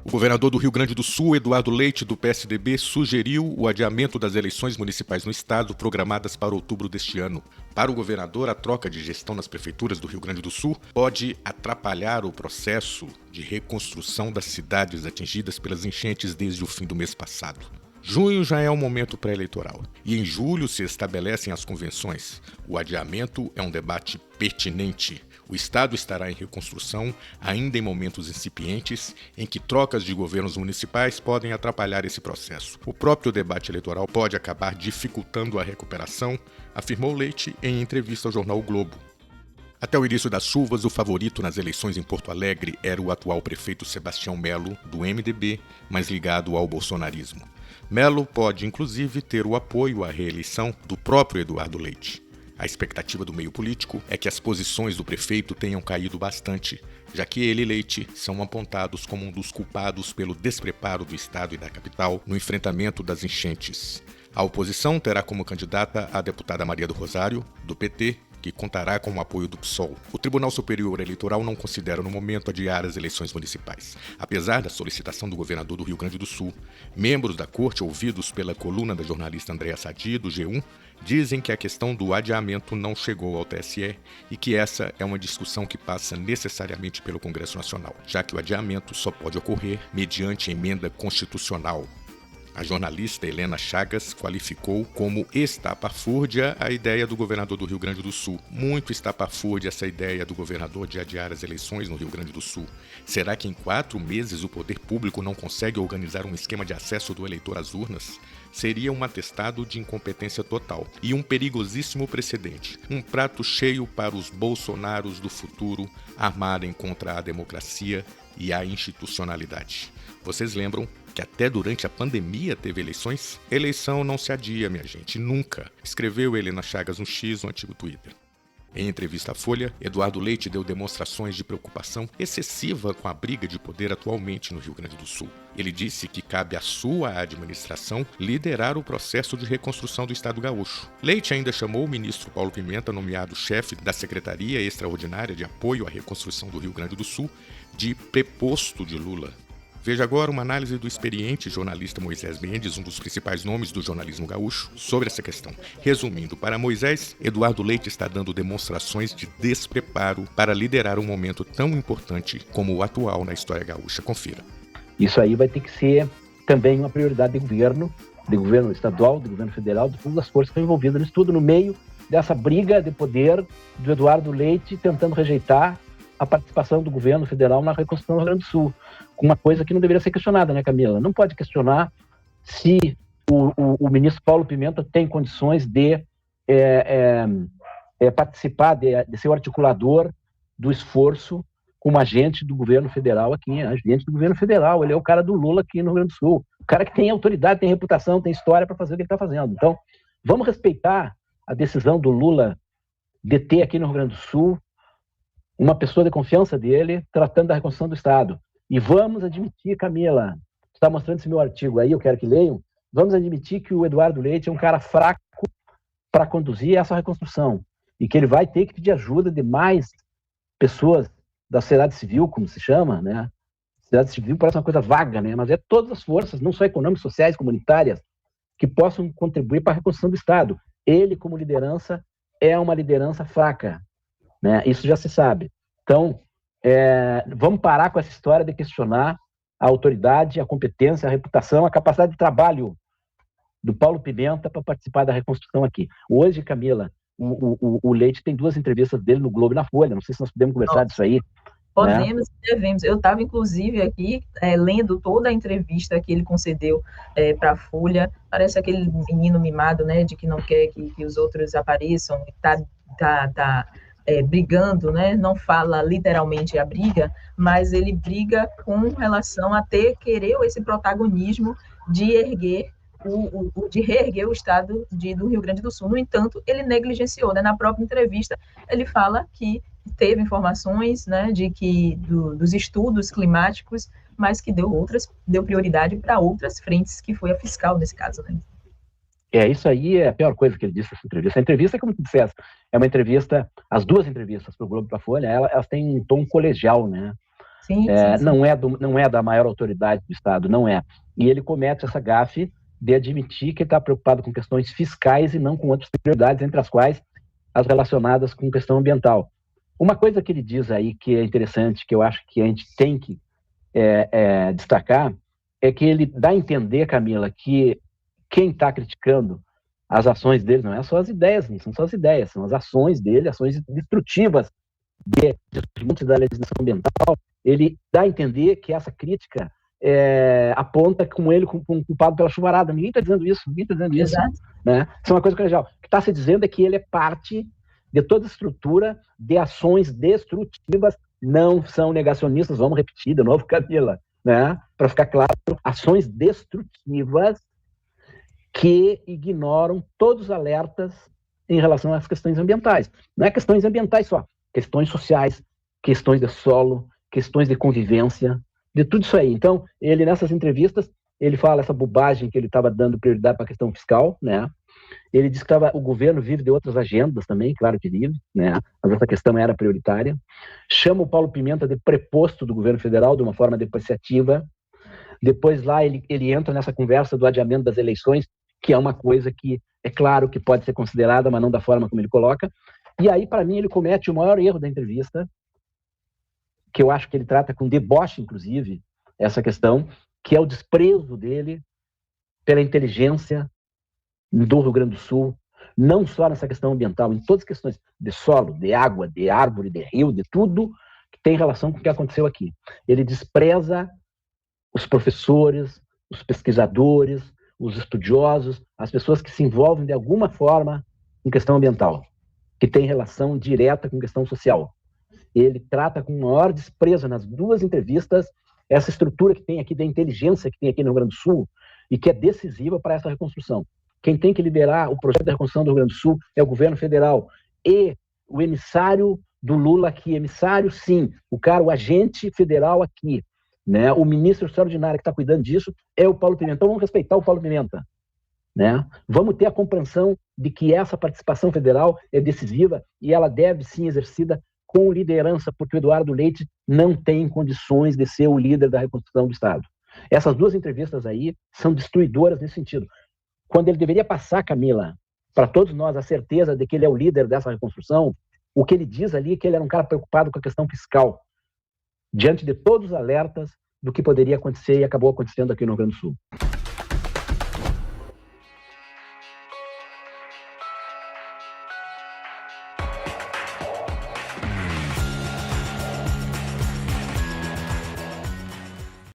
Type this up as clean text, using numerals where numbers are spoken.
O governador do Rio Grande do Sul, Eduardo Leite, do PSDB, sugeriu o adiamento das eleições municipais no estado programadas para outubro deste ano. Para o governador, a troca de gestão nas prefeituras do Rio Grande do Sul pode atrapalhar o processo de reconstrução das cidades atingidas pelas enchentes desde o fim do mês passado. Junho já é um momento pré-eleitoral e em julho se estabelecem as convenções. O adiamento é um debate pertinente. O Estado estará em reconstrução, ainda em momentos incipientes, em que trocas de governos municipais podem atrapalhar esse processo. O próprio debate eleitoral pode acabar dificultando a recuperação, afirmou Leite em entrevista ao jornal O Globo. Até o início das chuvas, o favorito nas eleições em Porto Alegre era o atual prefeito Sebastião Melo, do MDB, mas ligado ao bolsonarismo. Melo pode, inclusive, ter o apoio à reeleição do próprio Eduardo Leite. A expectativa do meio político é que as posições do prefeito tenham caído bastante, já que ele e Leite são apontados como um dos culpados pelo despreparo do Estado e da capital no enfrentamento das enchentes. A oposição terá como candidata a deputada Maria do Rosário, do PT, que contará com o apoio do PSOL. O Tribunal Superior Eleitoral não considera no momento adiar as eleições municipais. Apesar da solicitação do governador do Rio Grande do Sul, membros da corte, ouvidos pela coluna da jornalista Andréa Sadi, do G1, dizem que a questão do adiamento não chegou ao TSE e que essa é uma discussão que passa necessariamente pelo Congresso Nacional, já que o adiamento só pode ocorrer mediante emenda constitucional. A jornalista Helena Chagas qualificou como estapafúrdia a ideia do governador do Rio Grande do Sul. Muito estapafúrdia essa ideia do governador de adiar as eleições no Rio Grande do Sul. Será que em 4 meses o poder público não consegue organizar um esquema de acesso do eleitor às urnas? Seria um atestado de incompetência total e um perigosíssimo precedente. Um prato cheio para os Bolsonaros do futuro armarem contra a democracia e a institucionalidade. Vocês lembram que até durante a pandemia teve eleições? Eleição não se adia, minha gente, nunca, escreveu Helena Chagas no X, no antigo Twitter. Em entrevista à Folha, Eduardo Leite deu demonstrações de preocupação excessiva com a briga de poder atualmente no Rio Grande do Sul. Ele disse que cabe à sua administração liderar o processo de reconstrução do Estado gaúcho. Leite ainda chamou o ministro Paulo Pimenta, nomeado chefe da Secretaria Extraordinária de Apoio à Reconstrução do Rio Grande do Sul, de preposto de Lula. Veja agora uma análise do experiente jornalista Moisés Mendes, um dos principais nomes do jornalismo gaúcho, sobre essa questão. Resumindo, para Moisés, Eduardo Leite está dando demonstrações de despreparo para liderar um momento tão importante como o atual na história gaúcha. Confira. Isso aí vai ter que ser também uma prioridade de governo estadual, de governo federal, de todas as forças que estão envolvidas nisso tudo, no meio dessa briga de poder do Eduardo Leite tentando rejeitar a participação do governo federal na reconstrução do Rio Grande do Sul. Uma coisa que não deveria ser questionada, né, Camila? Não pode questionar se o ministro Paulo Pimenta tem condições de participar, de ser o articulador do esforço como agente do governo federal aqui, agente do governo federal. Ele é o cara do Lula aqui no Rio Grande do Sul. O cara que tem autoridade, tem reputação, tem história para fazer o que ele está fazendo. Então, vamos respeitar a decisão do Lula de ter aqui no Rio Grande do Sul uma pessoa de confiança dele tratando da reconstrução do Estado. E vamos admitir, Camila, está mostrando esse meu artigo aí, eu quero que leiam, vamos admitir que o Eduardo Leite é um cara fraco para conduzir essa reconstrução e que ele vai ter que pedir ajuda de mais pessoas da sociedade civil, como se chama, né? Sociedade civil parece uma coisa vaga, né? Mas é todas as forças, não só econômicas, sociais, comunitárias, que possam contribuir para a reconstrução do Estado. Ele, como liderança, é uma liderança fraca, né? Isso já se sabe. Então, vamos parar com essa história de questionar a autoridade, a competência, a reputação, a capacidade de trabalho do Paulo Pimenta para participar da reconstrução aqui. Hoje, Camila, o Leite tem 2 entrevistas dele no Globo e na Folha. Não sei se nós podemos conversar disso aí. Podemos, devemos. Eu estava, inclusive, aqui lendo toda a entrevista que ele concedeu para a Folha. Parece aquele menino mimado, né, de que não quer que os outros apareçam, está brigando, né? Não fala literalmente a briga, mas ele briga com relação a querer esse protagonismo de de reerguer o Estado do Rio Grande do Sul. No entanto, ele negligenciou, né? Na própria entrevista, ele fala que teve informações, né, dos estudos climáticos, mas que deu prioridade para outras frentes, que foi a fiscal nesse caso, né? Isso aí é a pior coisa que ele disse nessa entrevista. A entrevista, como tu disseste, é uma entrevista, as 2 entrevistas para o Globo e para a Folha, elas têm um tom colegial, né? Sim. Não é da maior autoridade do Estado, não é. E ele comete essa gafe de admitir que está preocupado com questões fiscais e não com outras prioridades, entre as quais as relacionadas com questão ambiental. Uma coisa que ele diz aí que é interessante, que eu acho que a gente tem que destacar, é que ele dá a entender, Camila, que quem está criticando as ações dele não é só as ideias, não são só as ideias, são as ações dele, ações destrutivas de da legislação ambiental. Ele dá a entender que essa crítica aponta com ele como um culpado pela chuvarada. Ninguém está dizendo isso, Exato. Né? Isso é uma coisa que é legal. O que está se dizendo é que ele é parte de toda a estrutura de ações destrutivas, não são negacionistas, vamos repetir de novo, Camila, né? Para ficar claro, ações destrutivas que ignoram todos os alertas em relação às questões ambientais. Não é questões ambientais só, questões sociais, questões de solo, questões de convivência, de tudo isso aí. Então, ele nessas entrevistas, ele fala essa bobagem que ele estava dando prioridade para a questão fiscal, né? Ele diz que o governo vive de outras agendas também, claro que vive, né? Mas essa questão era prioritária. Chama o Paulo Pimenta de preposto do governo federal de uma forma depreciativa. Depois lá ele entra nessa conversa do adiamento das eleições, que é uma coisa que é claro que pode ser considerada, mas não da forma como ele coloca. E aí, para mim, ele comete o maior erro da entrevista, que eu acho que ele trata com deboche, inclusive, essa questão, que é o desprezo dele pela inteligência do Rio Grande do Sul, não só nessa questão ambiental, em todas as questões de solo, de água, de árvore, de rio, de tudo que tem relação com o que aconteceu aqui. Ele despreza os professores, os pesquisadores, os estudiosos, as pessoas que se envolvem de alguma forma em questão ambiental, que tem relação direta com questão social. Ele trata com o maior desprezo nas duas entrevistas essa estrutura que tem aqui, da inteligência que tem aqui no Rio Grande do Sul e que é decisiva para essa reconstrução. Quem tem que liderar o projeto de reconstrução do Rio Grande do Sul é o governo federal e o emissário do Lula aqui, emissário sim, o agente federal aqui, né? O ministro extraordinário que está cuidando disso é o Paulo Pimenta. Então vamos respeitar o Paulo Pimenta, né? Vamos ter a compreensão de que essa participação federal é decisiva e ela deve sim exercida com liderança, porque o Eduardo Leite não tem condições de ser o líder da reconstrução do Estado. Essas duas entrevistas aí são destruidoras nesse sentido. Quando ele deveria passar, Camila, para todos nós a certeza de que ele é o líder dessa reconstrução, o que ele diz ali é que ele era um cara preocupado com a questão fiscal, diante de todos os alertas do que poderia acontecer e acabou acontecendo aqui no Rio Grande do Sul.